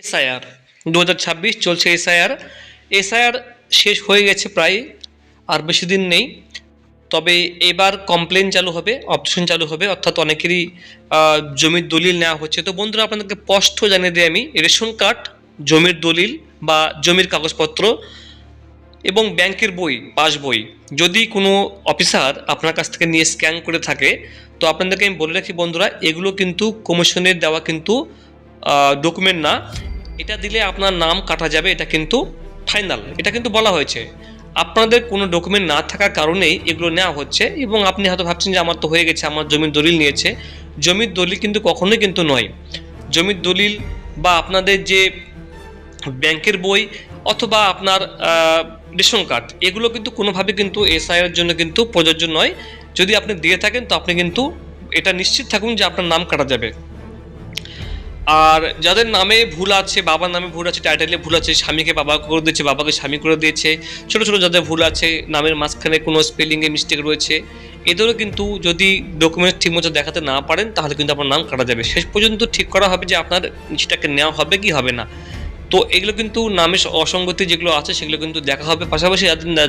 SIR 2026 চলছে। SIR শেষ হয়ে গেছে প্রায়, আর বেশি দিন নেই। তবে এবার কমপ্লেন চালু হবে, অপশন চালু হবে, অর্থাৎ অনেকেরই জমির দলিল নেওয়া হচ্ছে। তো বন্ধুরা, আপনাদেরকে স্পষ্ট জানিয়ে দিই আমি, রেশন কার্ড, জমির দলিল বা জমির কাগজপত্র এবং ব্যাংকের বই, পাসবই যদি কোনো অফিসার আপনার কাছ থেকে নিয়ে স্ক্যান করে থাকে, তো আপনাদেরকে আমি বলে রাখি বন্ধুরা, এগুলো কিন্তু কমিশনের দেওয়া কিন্তু ডকুমেন্ট না। এটা দিলে আপনার নাম কাটা যাবে, এটা কিন্তু ফাইনাল, এটা কিন্তু বলা হয়েছে। আপনাদের কোনো ডকুমেন্ট না থাকার কারণেই এগুলো নেওয়া হচ্ছে। এবং আপনি হয়তো ভাবছেন যে আমার তো হয়ে গেছে, আমার জমির দলিল নিয়েছে। জমির দলিল কিন্তু কখনোই কিন্তু নয়। জমির দলিল বা আপনাদের যে ব্যাংকের বই অথবা আপনার রেশন কার্ড, এগুলো কিন্তু কোনোভাবে কিন্তু এসআইআর জন্য কিন্তু প্রযোজ্য নয়। যদি আপনি দিয়ে থাকেন তো আপনি কিন্তু এটা নিশ্চিত থাকুন যে আপনার নাম কাটা যাবে। আর যাদের নামে ভুল আছে, বাবার নামে ভুল আছে, টাইটেলে ভুল আছে, স্বামীকে বাবা করে দিয়েছে, বাবাকে স্বামী করে দিয়েছে, ছোটো ছোটো যাদের ভুল আছে, নামের মাঝখানে কোনো স্পেলিংয়ে মিস্টেক রয়েছে, এদেরও কিন্তু যদি ডকুমেন্টস ঠিকমতো দেখাতে না পারেন তাহলে কিন্তু আপনার নাম কাটা যাবে। শেষ পর্যন্ত ঠিক করা হবে যে আপনার সেটাকে নেওয়া হবে কি হবে না। তো এগুলো কিন্তু নামের অসঙ্গতি যেগুলো আছে সেগুলো কিন্তু দেখা হবে। পাশাপাশি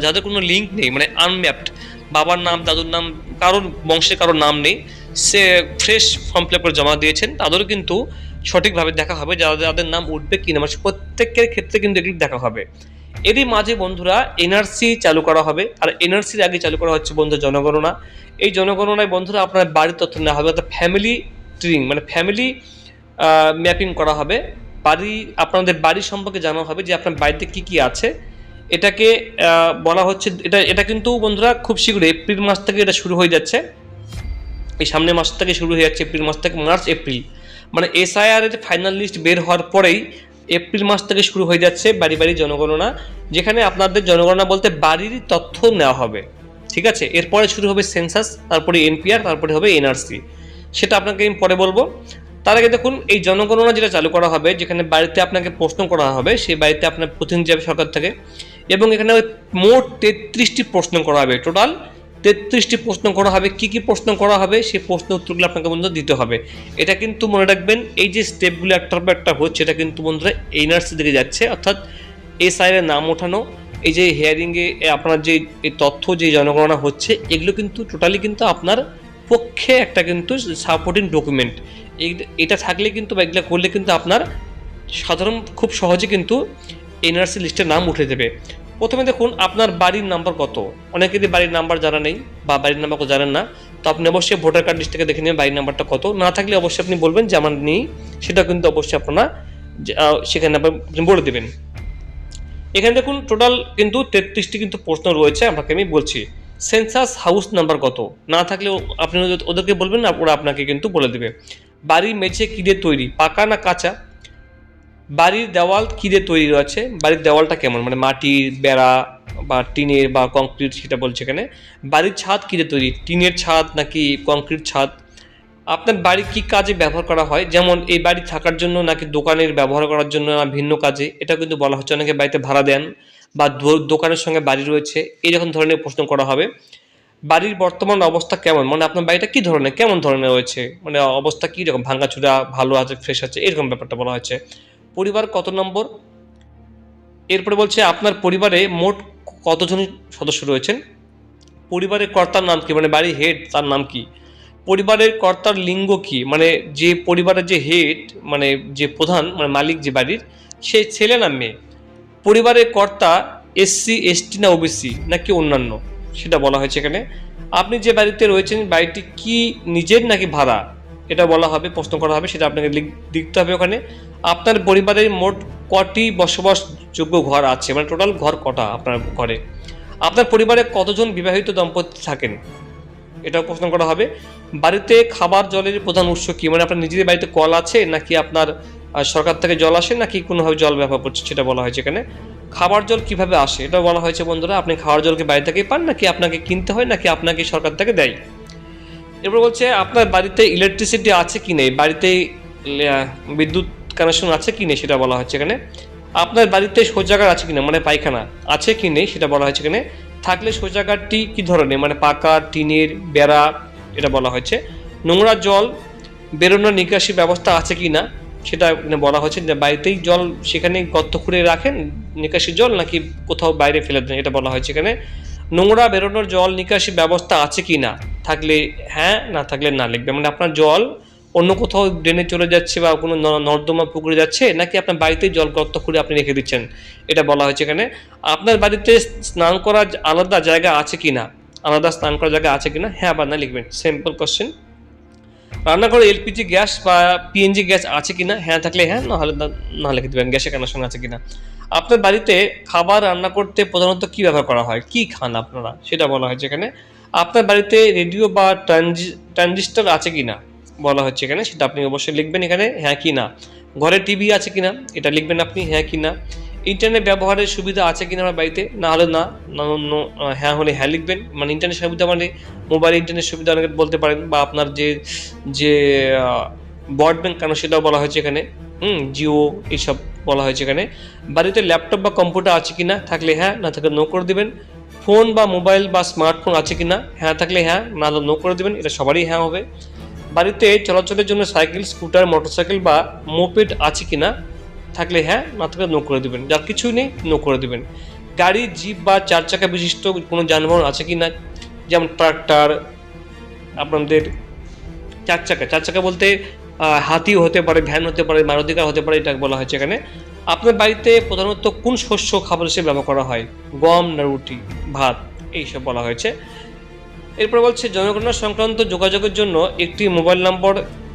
যাদের কোনো লিঙ্ক নেই, মানে আনম্যাপড, বাবার নাম, দাদুর নাম, কারোর বংশে কারোর নাম নেই, সে ফ্রেশ ফর্ম ফিল আপ করে জমা দিয়েছেন, তাদেরও কিন্তু সঠিকভাবে দেখা হবে যাদের নাম উঠবে কিনা, মানে প্রত্যেকের ক্ষেত্রে কিন্তু এগুলি দেখা হবে। এরই মাঝে বন্ধুরা এনআরসি চালু করা হবে। আর এনআরসির আগে চালু করা হচ্ছে বন্ধু জনগণনা। এই জনগণনায় বন্ধুরা আপনার বাড়ির তথ্য নেওয়া হবে, অর্থাৎ ফ্যামিলি ট্রিং, মানে ফ্যামিলি ম্যাপিং করা হবে। আপনাদের বাড়ি সম্পর্কে জানা হবে যে আপনার বাড়িতে কি কি আছে। এটাকে বলা হচ্ছে, এটা কিন্তু বন্ধুরা খুব শীঘ্রই এপ্রিল মাস থেকে এটা শুরু হয়ে যাচ্ছে। এই সামনের মাস থেকে শুরু হয়ে যাচ্ছে, এপ্রিল মাস থেকে মার্চ এপ্রিল, মানে এসআইআর এর ফাইনাল লিস্ট বের হওয়ার পরেই এপ্রিল মাস থেকে শুরু হয়ে যাচ্ছে বাড়ি বাড়ি জনগণনা, যেখানে আপনাদের জনগণনা বলতে বাড়ির তথ্য নেওয়া হবে। ঠিক আছে, এরপরে শুরু হবে সেন্সাস, তারপরে এনপিআর, তারপরে হবে এনআরসি। সেটা আপনাকে আমি পরে বলবো। তার আগে দেখুন, এই জনগণনা যেটা চালু করা হবে, যেখানে বাড়িতে আপনাকে প্রশ্ন করা হবে, সেই বাড়িতে আপনার প্রতিনিধি যাবে সরকার থেকে, এবং এখানে মোট 33টি প্রশ্ন করা হবে। টোটাল 33টি প্রশ্ন করা হবে। কি কি প্রশ্ন করা হবে সেই প্রশ্ন উত্তরগুলো আপনাকে বন্ধু দিতে হবে। এটা কিন্তু মনে রাখবেন, এই যে স্টেপগুলো একটার পর একটা হচ্ছে, এটা কিন্তু বন্ধুরা এনআরসি দিকে যাচ্ছে, অর্থাৎ এসআইআর এর নাম ওঠানো, এই যে হিয়ারিংয়ে আপনার যে এই তথ্য যে জনগণনা হচ্ছে, এগুলো কিন্তু টোটালি কিন্তু আপনার পক্ষে একটা কিন্তু সাপোর্টিং ডকুমেন্ট। এটা থাকলে কিন্তু বা এগুলো করলে কিন্তু আপনার সাধারণ খুব সহজে কিন্তু এনআরসি লিস্টের নাম উঠে দেবে। প্রথমে দেখুন আপনার বাড়ির নাম্বার কত। অনেকেরই বাড়ির নাম্বার জানা নেই বা বাড়ির নাম্বার কত জানেন না, তো আপনি অবশ্যই ভোটার কার্ড লিস্ট থেকে দেখে নেবেন বাড়ির নাম্বারটা কত। না থাকলে অবশ্যই আপনি বলবেন যে আমার নেই, সেটা কিন্তু অবশ্যই আপনারা সেখানে আপনি বলে দেবেন। এখানে দেখুন টোটাল কিন্তু 33টি কিন্তু প্রশ্ন রয়েছে, আপনাকে আমি বলছি। সেন্সাস হাউস নাম্বার কত, না থাকলেও আপনি ওদেরকে বলবেন না, ওরা আপনাকে কিন্তু বলে দেবে। বাড়ির মেঝে কী দিয়ে তৈরি, পাকা না কাঁচা? বাড়ির দেওয়াল কী দিয়ে তৈরি রয়েছে, বাড়ির দেওয়ালটা কেমন, মানে মাটির বেড়া বা টিনের বা কংক্রিট, সেটা বলছে এখানে। বাড়ির ছাদ কী দিয়ে তৈরি, টিনের ছাদ নাকি কংক্রিট ছাদ? আপনার বাড়ি কি কাজে ব্যবহার করা হয়, যেমন এই বাড়ি থাকার জন্য নাকি দোকানের ব্যবহার করার জন্য না ভিন্ন কাজে, এটা কিন্তু বলা হচ্ছে। অনেকে বাড়িতে ভাড়া দেন বা দোকানের সঙ্গে বাড়ি রয়েছে, এইরকম ধরনের প্রশ্ন করা হবে। বাড়ির বর্তমান অবস্থা কেমন, মানে আপনার বাড়িটা কী ধরনের, কেমন ধরনের রয়েছে, মানে অবস্থা কী রকম, ভাঙাচোরা, ভালো আছে, ফ্রেশ আছে, এরকম ব্যাপারটা বলা হচ্ছে। পরিবার কত নম্বর। এরপরে বলছে আপনার পরিবারে মোট কতজন সদস্য রয়েছেন। পরিবারের কর্তার নাম কি, মানে বাড়ির হেড তার নাম কি। পরিবারের কর্তার লিঙ্গ কি, মানে যে পরিবারের যে হেড, মানে যে প্রধান, মানে মালিক যে বাড়ির, সে ছেলে না মেয়ে। পরিবারের কর্তা এসসি, এসটি না ওবিসি নাকি অন্যান্য, সেটা বলা হয়েছে এখানে। আপনি যে বাড়িতে রয়েছেন বাড়িটি কি নিজের নাকি ভাড়া, এটা বলা হবে, প্রশ্ন করা হবে, সেটা আপনাকে লিখতে হবে ওখানে। আপনার পরিবারের মোট কটি বসবাসযোগ্য ঘর আছে, মানে টোটাল ঘর কটা আপনার ঘরে। আপনার পরিবারে কতজন বিবাহিত দম্পতি থাকেন, এটাও প্রশ্ন করা হবে। বাড়িতে খাবার জলের প্রধান উৎস কি, মানে আপনার নিজেদের বাড়িতে কল আছে নাকি আপনার সরকার থেকে জল আসে নাকি কোনোভাবে জল ব্যবহার করছে, সেটা বলা হয়েছে এখানে। খাবার জল কিভাবে আসে, এটাও বলা হয়েছে বন্ধুরা। আপনি খাবার জলকে বাড়ি থেকেই পান নাকি আপনাকে কিনতে হয় নাকি আপনাকে সরকার থেকে দেয়। এরপর বলছে আপনার বাড়িতে ইলেকট্রিসিটি আছে কি নেই, বাড়িতে বিদ্যুৎ কানেকশন আছে কি নেই, সেটা বলা হচ্ছে এখানে। আপনার বাড়িতে শৌচাগার আছে কিনা, মানে পায়খানা আছে কি নেই, সেটা বলা হয়েছে এখানে। থাকলে শৌচাগারটি কী ধরনের, মানে পাকা, টিনের, বেড়া, এটা বলা হয়েছে। নোংরা জল বেরোনোর নিকাশি ব্যবস্থা আছে কি না, সেটা এখানে বলা হয়েছে যে বাড়িতেই জল সেখানে গর্ত খুঁড়ে রাখেন নিকাশি জল, নাকি কোথাও বাইরে ফেলে দেন, এটা বলা হয়েছে এখানে। নোংরা বেরোনোর জল নিকাশি ব্যবস্থা আছে কি না, থাকলে হ্যাঁ, না থাকলে না লিখবে। মানে আপনার জল অন্য কোথাও ড্রেনে চলে যাচ্ছে বা কোনো নর্দমা পুকুরে যাচ্ছে, নাকি আপনার বাড়িতেই জল গর্ত খুঁড়ে আপনি রেখে দিচ্ছেন, এটা বলা হয়েছে এখানে। আপনার বাড়িতে স্নান করার আলাদা জায়গা আছে কি না, আলাদা স্নান করার জায়গা আছে কি না, হ্যাঁ বা না লিখবেন, সিম্পল কোশ্চেন। রান্নাঘরে এলপিজি গ্যাস বা পিএনজি গ্যাস আছে কিনা, হ্যাঁ থাকলে হ্যাঁ, না হলে না লিখে দেবেন গ্যাসের কানেকশন আছে কিনা। আপনার বাড়িতে খাবার রান্না করতে প্রধানত কি ব্যবহার করা হয়, কি খান আপনারা, সেটা বলা হয়েছে এখানে। আপনার বাড়িতে রেডিও বা ট্রানজিস্টার আছে কিনা বলা হচ্ছে এখানে, সেটা আপনি অবশ্যই লিখবেন এখানে হ্যাঁ কি না। ঘরে টিভি আছে কিনা, এটা লিখবেন আপনি হ্যাঁ কি না। ইন্টারনেট ব্যবহারের সুবিধা আছে কিনা আমার বাড়িতে, না হলে না, হ্যাঁ হলে হ্যাঁ লিখবেন। মানে ইন্টারনেট সুবিধা মানে মোবাইল ইন্টারনেট সুবিধা অনেকে বলতে পারেন, বা আপনার যে যে ব্রডব্যান্ড কেন সেটাও বলা হয়েছে এখানে, জিও এইসব বলা হয়েছে এখানে। বাড়িতে ল্যাপটপ বা কম্পিউটার আছে কিনা, থাকলে হ্যাঁ, না থাকলে নো করে দিবেন। ফোন বা মোবাইল বা স্মার্টফোন আছে কিনা, হ্যাঁ থাকলে হ্যাঁ, না হলে নো করে দিবেন, এটা সবারই হ্যাঁ হবে। বাড়িতে চলাচলের জন্য সাইকেল, স্কুটার, মোটরসাইকেল বা মোপেড আছে কিনা, থাকলে হ্যাঁ, না থাকলে নো করে দেবেন। যার কিছুই নেই নো করে দেবেন। গাড়ি, জিপ বা 4 চাকা বিশিষ্ট কোনো যানবাহন আছে কি না, যেমন ট্রাক্টর, আপনাদের 4 চাকা বলতে হাতিও হতে পারে, ভ্যান হতে পারে, মারুতি কার হতে পারে, এটা বলা হয়েছে এখানে। আপনার বাড়িতে প্রধানত কোন শস্য খাবার হিসেবে ব্যবহার করা হয়, গম না রুটি, ভাত, এইসব বলা হয়েছে। এরপর বলছে জনগণনা সংক্রান্ত যোগাযোগের জন্য একটি মোবাইল নম্বর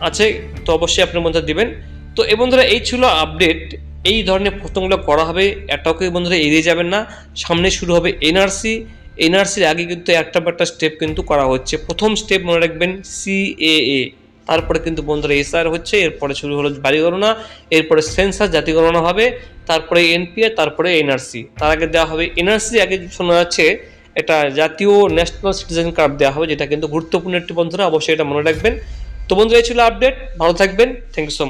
আছে, তো অবশ্যই আপনার মধ্যে দিবেন। তো এই বন্ধুরা এই ছিল আপডেট, এই ধরনের প্রশ্নগুলো করা হবে, এটাকে বন্ধুরা এড়িয়ে যাবেন না। সামনে শুরু হবে এনআরসি, এনআরসির আগে কিন্তু একটা পর একটা স্টেপ কিন্তু করা হচ্ছে। প্রথম স্টেপ মনে রাখবেন সিএএ, তারপরে কিন্তু বন্ধুরা এসআর হচ্ছে, এরপরে শুরু হলো বাড়ি গণনা, এরপরে সেন্সাস জাতি গণনা হবে, তারপরে এনপিআর, তারপরে এনআরসি। তার আগে দেওয়া হবে এনআরসি আগে শোনা যাচ্ছে এটা জাতীয় ন্যাশনাল সিটিজেন কার্ড দেওয়া হবে, যেটা কিন্তু গুরুত্বপূর্ণ একটি বন্ধুরা, অবশ্যই এটা মনে রাখবেন। তো বন্ধুরা এই ছিল আপডেট, ভালো থাকবেন, থ্যাংক ইউ সো মাচ।